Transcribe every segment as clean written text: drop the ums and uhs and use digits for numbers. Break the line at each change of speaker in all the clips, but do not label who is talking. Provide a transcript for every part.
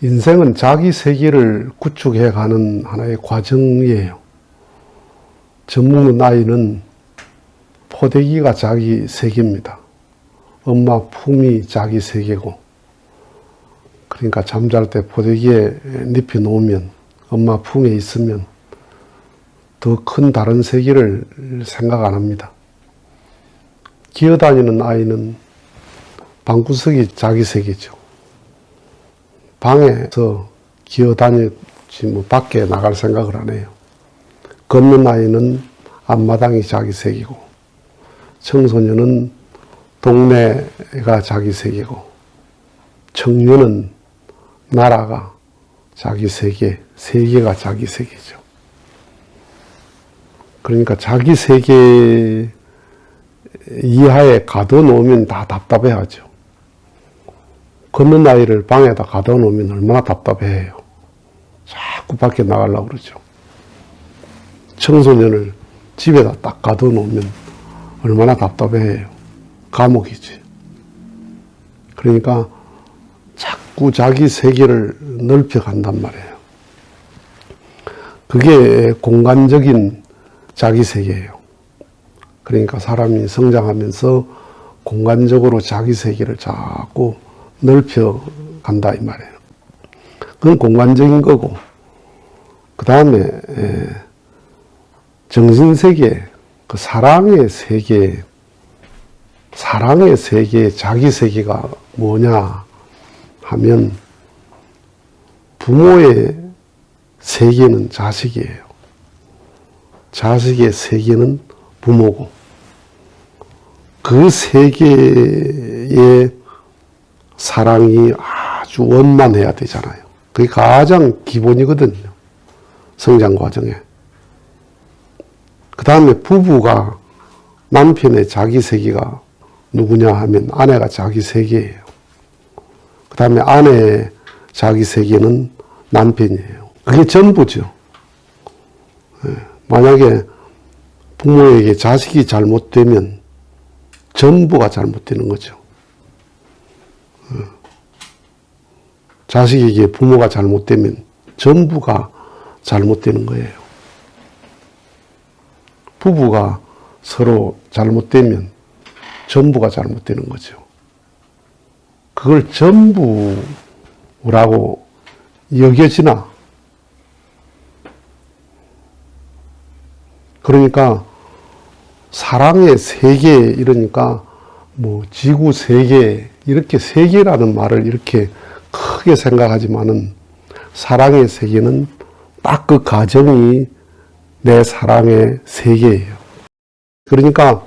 인생은 자기 세계를 구축해가는 하나의 과정이에요. 젖 먹는 아이는 포대기가 자기 세계입니다. 엄마 품이 자기 세계고, 그러니까 잠잘 때 포대기에 눕혀 놓으면, 엄마 품에 있으면 더 큰 다른 세계를 생각 안 합니다. 기어다니는 아이는 방구석이 자기 세계죠. 방에서 기어다니지 뭐 밖에 나갈 생각을 안 해요. 걷는 아이는 앞마당이 자기 세계고, 청소년은 동네가 자기 세계고, 청년은 나라가 자기 세계, 세계가 자기 세계죠. 그러니까 자기 세계 이하에 가둬놓으면 다 답답해하죠. 걷는 아이를 방에다 가둬놓으면 얼마나 답답해해요. 자꾸 밖에 나가려고 그러죠. 청소년을 집에다 딱 가둬놓으면 얼마나 답답해해요. 감옥이지. 그러니까 자꾸 자기 세계를 넓혀간단 말이에요. 그게 공간적인 자기 세계예요. 그러니까 사람이 성장하면서 공간적으로 자기 세계를 자꾸 넓혀간다 이 말이에요. 그건 공간적인 거고, 그 다음에 정신세계, 그 사랑의 세계, 자기 세계가 뭐냐 하면, 부모의 세계는 자식이에요. 자식의 세계는 부모고, 그 세계의 사랑이 아주 원만해야 되잖아요. 그게 가장 기본이거든요. 성장 과정에. 그 다음에 부부가 남편의 자기 세계가 누구냐 하면 아내가 자기 세계예요. 그 다음에 아내의 자기 세계는 남편이에요. 그게 전부죠. 만약에 부모에게 자식이 잘못되면 전부가 잘못되는 거죠. 자식에게 부모가 잘못되면 전부가 잘못되는 거예요. 부부가 서로 잘못되면 전부가 잘못되는 거죠. 그걸 전부라고 여겨지나? 그러니까 사랑의 세계 이러니까 뭐 지구 세계, 이렇게 세계라는 말을 이렇게 크게 생각하지만은, 사랑의 세계는 딱 그 가정이 내 사랑의 세계예요. 그러니까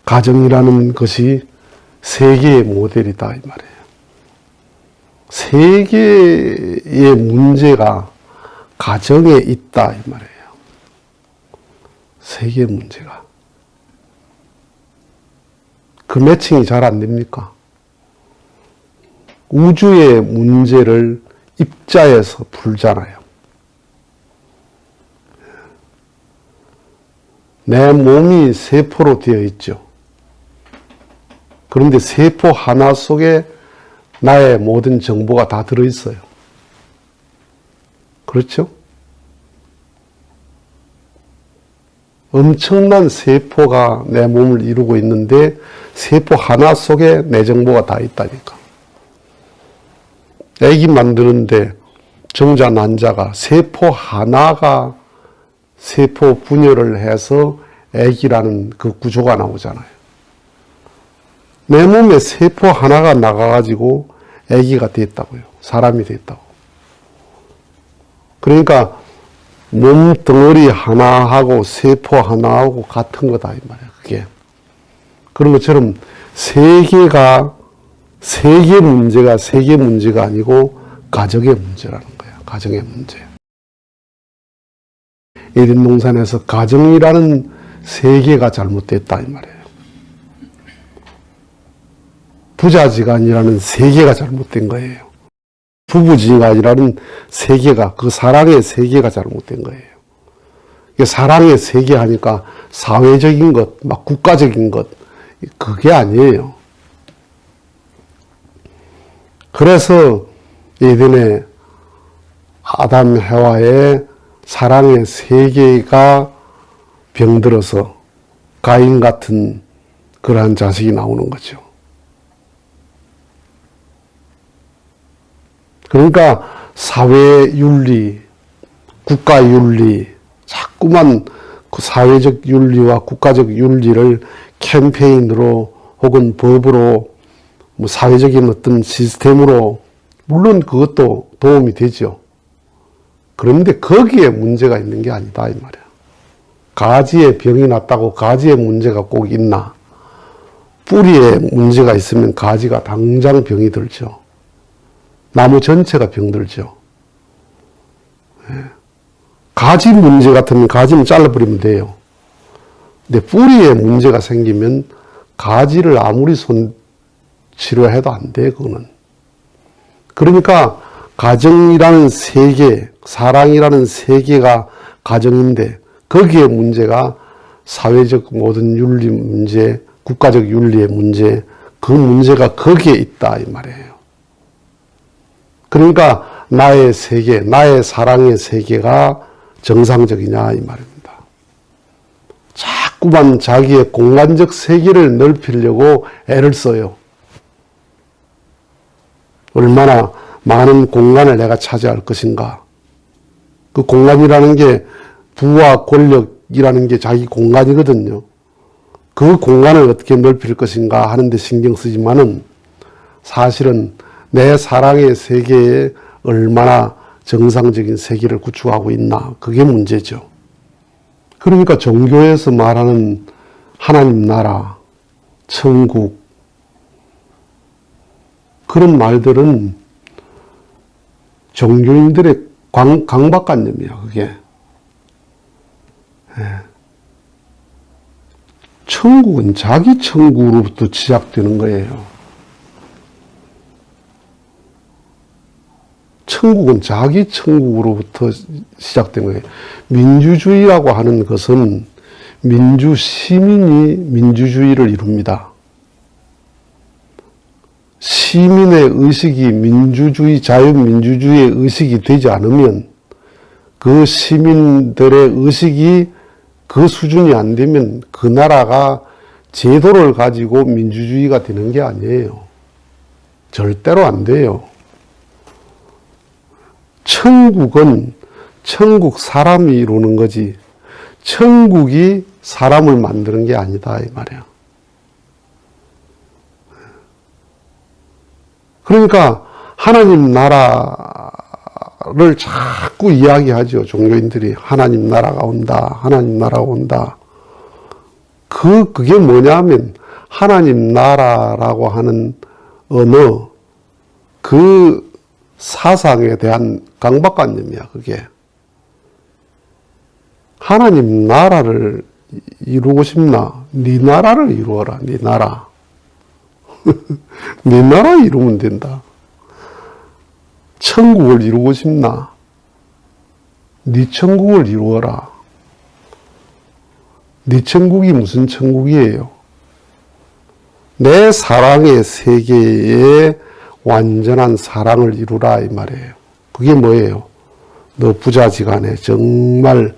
가정이라는 것이 세계의 모델이다 이 말이에요. 세계의 문제가 가정에 있다 이 말이에요. 세계의 문제가. 그 매칭이 잘 안 됩니까? 우주의 문제를 입자에서 풀잖아요. 내 몸이 세포로 되어 있죠. 그런데 세포 하나 속에 나의 모든 정보가 다 들어있어요. 그렇죠? 엄청난 세포가 내 몸을 이루고 있는데 세포 하나 속에 내 정보가 다 있다니까. 애기 만드는데 정자, 난자가 세포 하나가 세포 분열을 해서 애기라는 그 구조가 나오잖아요. 내 몸에 세포 하나가 나가가지고 애기가 됐다고요. 사람이 됐다고. 그러니까 몸덩어리 하나하고 세포 하나하고 같은 거다 이 말이에요. 그게. 그런 것처럼 세계 문제가 세계 문제가 아니고 가정의 문제라는 거예요. 가정의 문제. 에덴 동산에서 가정이라는 세계가 잘못됐다 이 말이에요. 부자지간이라는 세계가 잘못된 거예요. 부부지간이라는 세계가, 그 사랑의 세계가 잘못된 거예요. 사랑의 세계 하니까 사회적인 것, 막 국가적인 것, 그게 아니에요. 그래서 에덴에 아담 해와의 사랑의 세계가 병들어서 가인 같은 그러한 자식이 나오는 거죠. 그러니까 사회윤리, 국가윤리, 자꾸만 그 사회적 윤리와 국가적 윤리를 캠페인으로 혹은 법으로 뭐 사회적인 어떤 시스템으로 물론 그것도 도움이 되죠. 그런데 거기에 문제가 있는 게 아니다 이 말이야. 가지에 병이 났다고 가지에 문제가 꼭 있나? 뿌리에 문제가 있으면 가지가 당장 병이 들죠. 나무 전체가 병들죠. 가지 문제 같으면 가지는 잘라버리면 돼요. 근데 뿌리에 문제가 생기면 가지를 아무리 치료해도 안 돼, 그거는. 그러니까 가정이라는 세계, 사랑이라는 세계가 가정인데 거기에 문제가 사회적 모든 윤리 문제, 국가적 윤리의 문제, 그 문제가 거기에 있다 이 말이에요. 그러니까 나의 세계, 나의 사랑의 세계가 정상적이냐 이 말입니다. 자꾸만 자기의 공간적 세계를 넓히려고 애를 써요. 얼마나 많은 공간을 내가 차지할 것인가. 그 공간이라는 게 부와 권력이라는 게 자기 공간이거든요. 그 공간을 어떻게 넓힐 것인가 하는데 신경 쓰지만은 사실은 내 사랑의 세계에 얼마나 정상적인 세계를 구축하고 있나. 그게 문제죠. 그러니까 종교에서 말하는 하나님 나라, 천국, 그런 말들은 종교인들의 강박관념이야, 그게. 천국은 자기 천국으로부터 시작되는 거예요. 천국은 자기 천국으로부터 시작된 거예요. 민주주의라고 하는 것은 시민이 민주주의를 이룹니다. 시민의 의식이 민주주의, 자유민주주의의 의식이 되지 않으면 그 시민들의 의식이 그 수준이 안 되면 그 나라가 제도를 가지고 민주주의가 되는 게 아니에요. 절대로 안 돼요. 천국은 천국 사람이 이루는 거지 천국이 사람을 만드는 게 아니다 이 말이야. 그러니까 하나님 나라를 자꾸 이야기하죠. 종교인들이 하나님 나라가 온다. 하나님 나라가 온다. 그게 뭐냐면 하나님 나라라고 하는 언어, 그 사상에 대한 강박관념이야, 그게. 하나님 나라를 이루고 싶나? 네 나라를 이루어라, 네 나라. 네 나라 이루면 된다. 천국을 이루고 싶나? 네 천국을 이루어라. 네 천국이 무슨 천국이에요? 내 사랑의 세계에 완전한 사랑을 이루라 이 말이에요. 그게 뭐예요? 너 부자지간에 정말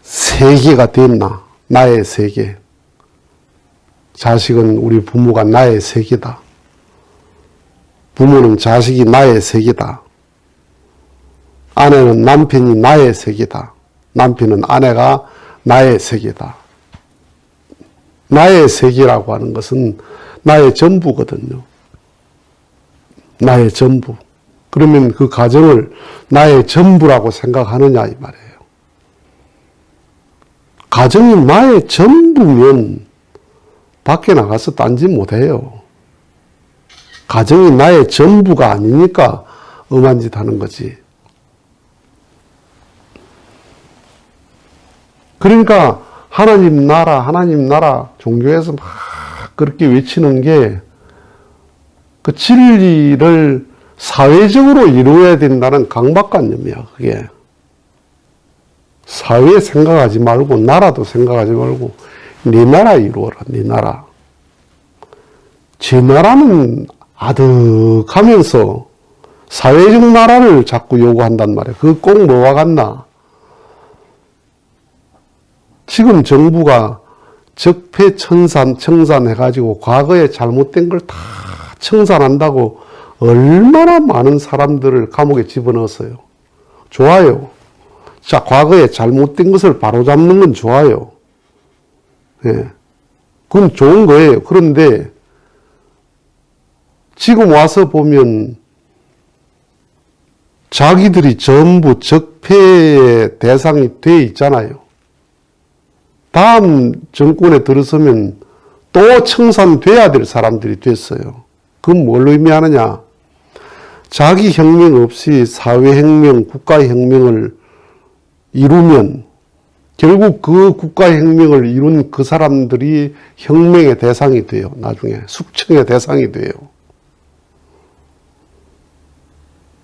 세계가 됐나? 나의 세계. 자식은 우리 부모가 나의 세계다. 부모는 자식이 나의 세계다. 아내는 남편이 나의 세계다. 남편은 아내가 나의 세계다. 나의 세계라고 하는 것은 나의 전부거든요. 나의 전부. 그러면 그 가정을 나의 전부라고 생각하느냐 이 말이에요. 가정이 나의 전부면 밖에 나가서 딴짓 못해요. 가정이 나의 전부가 아니니까 엄한 짓 하는 거지. 그러니까 하나님 나라 종교에서 막 그렇게 외치는 게 그 진리를 사회적으로 이루어야 된다는 강박관념이야, 그게. 사회 생각하지 말고 나라도 생각하지 말고 네 나라 이루어라, 네 나라. 제 나라는 아득하면서 사회적 나라를 자꾸 요구한단 말이에요. 그거 꼭 뭐와 같나? 지금 정부가 적폐청산해가지고 과거에 잘못된 걸 다 청산한다고 얼마나 많은 사람들을 감옥에 집어넣었어요. 좋아요. 자, 과거에 잘못된 것을 바로잡는 건 좋아요. 예. 그건 좋은 거예요. 그런데 지금 와서 보면 자기들이 전부 적폐의 대상이 돼 있잖아요. 다음 정권에 들어서면 또 청산돼야 될 사람들이 됐어요. 그건 뭘 의미하느냐? 자기 혁명 없이 사회혁명, 국가혁명을 이루면 결국 그 국가혁명을 이룬 그 사람들이 혁명의 대상이 돼요. 나중에 숙청의 대상이 돼요.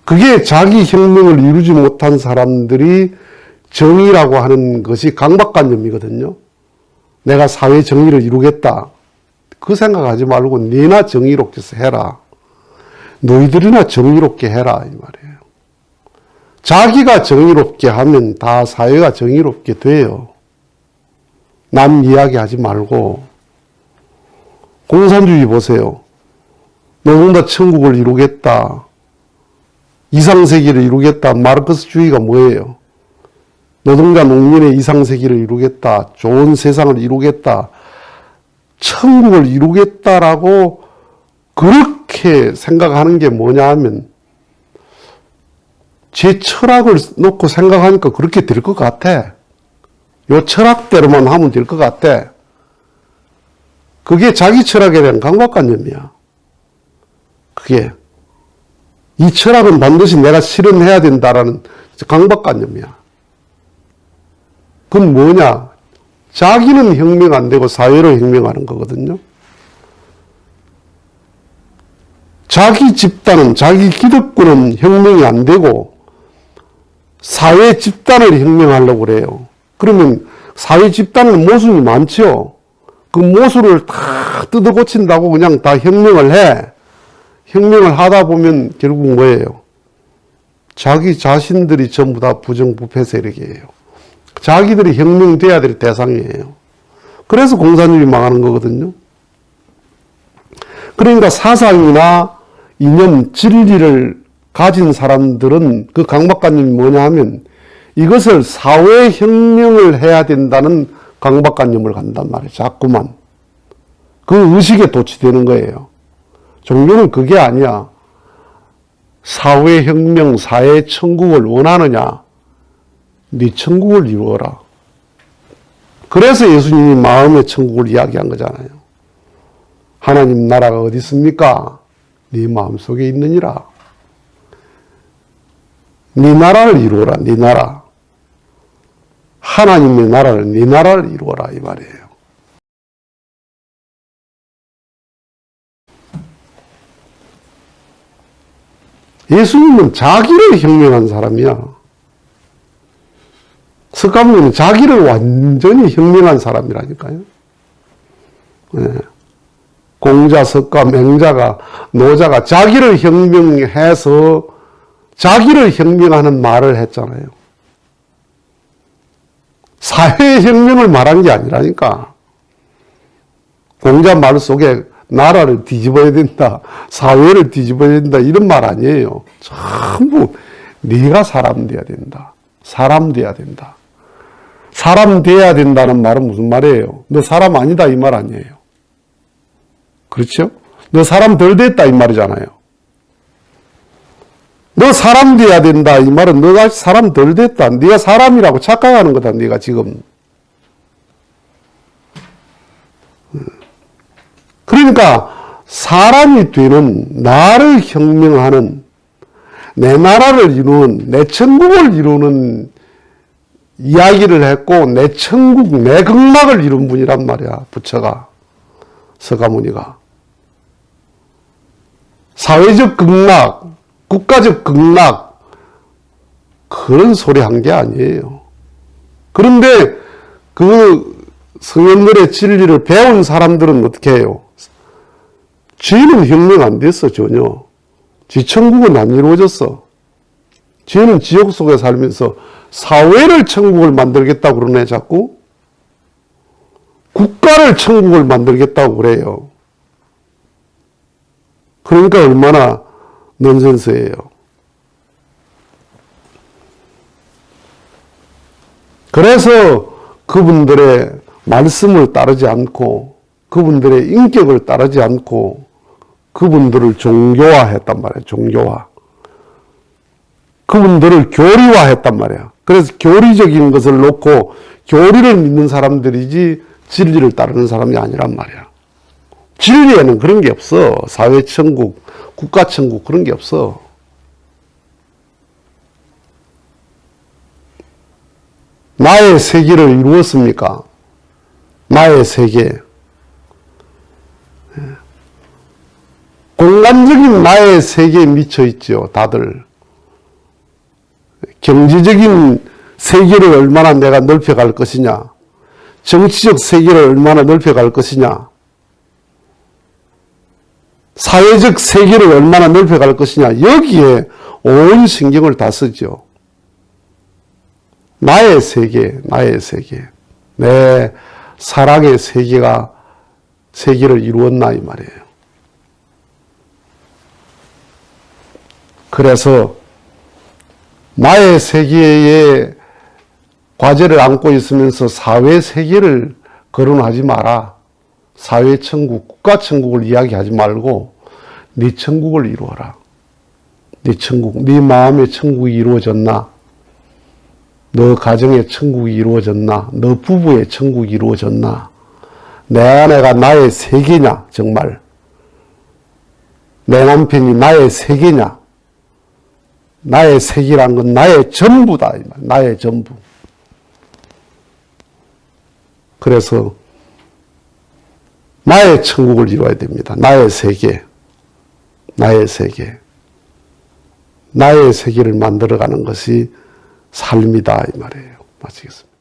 그게 자기 혁명을 이루지 못한 사람들이 정의라고 하는 것이 강박관념이거든요. 내가 사회 정의를 이루겠다. 그 생각하지 말고 너나 정의롭게 해라. 너희들이나 정의롭게 해라 이 말이에요. 자기가 정의롭게 하면 다 사회가 정의롭게 돼요. 남 이야기하지 말고. 공산주의 보세요. 노동자 천국을 이루겠다. 이상세계를 이루겠다. 마르크스주의가 뭐예요? 노동자 농민의 이상세계를 이루겠다. 좋은 세상을 이루겠다. 천국을 이루겠다라고 그렇게 생각하는 게 뭐냐 하면 제 철학을 놓고 생각하니까 그렇게 될 것 같아. 요 철학대로만 하면 될 것 같아. 그게 자기 철학에 대한 강박관념이야. 그게. 이 철학은 반드시 내가 실현해야 된다라는 강박관념이야. 그건 뭐냐? 자기는 혁명 안 되고 사회로 혁명하는 거거든요. 자기 집단은, 자기 기득권은 혁명이 안 되고 사회 집단을 혁명하려고 그래요. 그러면 사회 집단은 모순이 많죠. 그 모순을 다 뜯어 고친다고 그냥 다 혁명을 해. 혁명을 하다 보면 결국 뭐예요? 자기 자신들이 전부 다 부정부패 세력이에요. 자기들이 혁명돼야 될 대상이에요. 그래서 공산주의 망하는 거거든요. 그러니까 사상이나 이념, 진리를 가진 사람들은 그 강박관념이 뭐냐 하면 이것을 사회혁명을 해야 된다는 강박관념을 간단 말이에요. 자꾸만. 그 의식에 도취되는 거예요. 종교는 그게 아니야. 사회혁명, 사회천국을 원하느냐? 네 천국을 이루어라. 그래서 예수님이 마음의 천국을 이야기한 거잖아요. 하나님 나라가 어디 있습니까? 네 마음속에 있느니라. 네 나라를 이루어라. 네 나라. 하나님의 나라를, 네 나라를 이루어라 이 말이에요. 예수님은 자기를 혁명한 사람이야. 석가모니는 자기를 완전히 혁명한 사람이라니까요. 네. 공자, 석가, 맹자가, 노자가 자기를 혁명해서 자기를 혁명하는 말을 했잖아요. 사회혁명을 말한 게 아니라니까. 공자 말 속에 나라를 뒤집어야 된다, 사회를 뒤집어야 된다 이런 말 아니에요. 전부 네가 사람 돼야 된다. 사람 돼야 된다. 사람 돼야 된다는 말은 무슨 말이에요? 너 사람 아니다 이 말 아니에요. 그렇죠? 너 사람 덜 됐다 이 말이잖아요. 너 사람 돼야 된다 이 말은 너가 사람 덜 됐다. 네가 사람이라고 착각하는 거다. 네가 지금. 그러니까 사람이 되는, 나를 혁명하는, 내 나라를 이루는, 내 천국을 이루는 이야기를 했고 내 천국, 내 극락을 이룬 분이란 말이야. 부처가, 석가모니가. 사회적 극락, 국가적 극락 그런 소리 한 게 아니에요. 그런데 그 성현들의 진리를 배운 사람들은 어떻게 해요? 쟤는 혁명 안 됐어 전혀. 지 천국은 안 이루어졌어. 쟤는 지옥 속에 살면서 사회를 천국을 만들겠다고 그러네, 자꾸. 국가를 천국을 만들겠다고 그래요. 그러니까 얼마나 넌센스예요. 그래서 그분들의 말씀을 따르지 않고 그분들의 인격을 따르지 않고 그분들을 종교화했단 말이에요. 종교화. 그분들을 교리화했단 말이에요. 그래서 교리적인 것을 놓고 교리를 믿는 사람들이지 진리를 따르는 사람이 아니란 말이야. 진리에는 그런 게 없어. 사회천국, 국가천국 그런 게 없어. 나의 세계를 이루었습니까? 나의 세계. 공간적인 나의 세계에 미쳐 있죠, 다들. 경제적인 세계를 얼마나 내가 넓혀갈 것이냐. 정치적 세계를 얼마나 넓혀갈 것이냐. 사회적 세계를 얼마나 넓혀갈 것이냐. 여기에 온 신경을 다 쓰죠. 나의 세계, 나의 세계. 내 사랑의 세계를 이루었나 이 말이에요. 그래서 나의 세계에 과제를 안고 있으면서 사회 세계를 거론하지 마라. 사회 천국, 국가 천국을 이야기하지 말고 네 천국을 이루어라. 네 천국, 네 마음의 천국이 이루어졌나? 너 가정의 천국이 이루어졌나? 너 부부의 천국이 이루어졌나? 내 아내가 나의 세계냐, 정말? 내 남편이 나의 세계냐? 나의 세계란 건 나의 전부다. 나의 전부. 그래서 나의 천국을 이루어야 됩니다. 나의 세계. 나의 세계. 나의 세계를 만들어가는 것이 삶이다 이 말이에요. 마치겠습니다.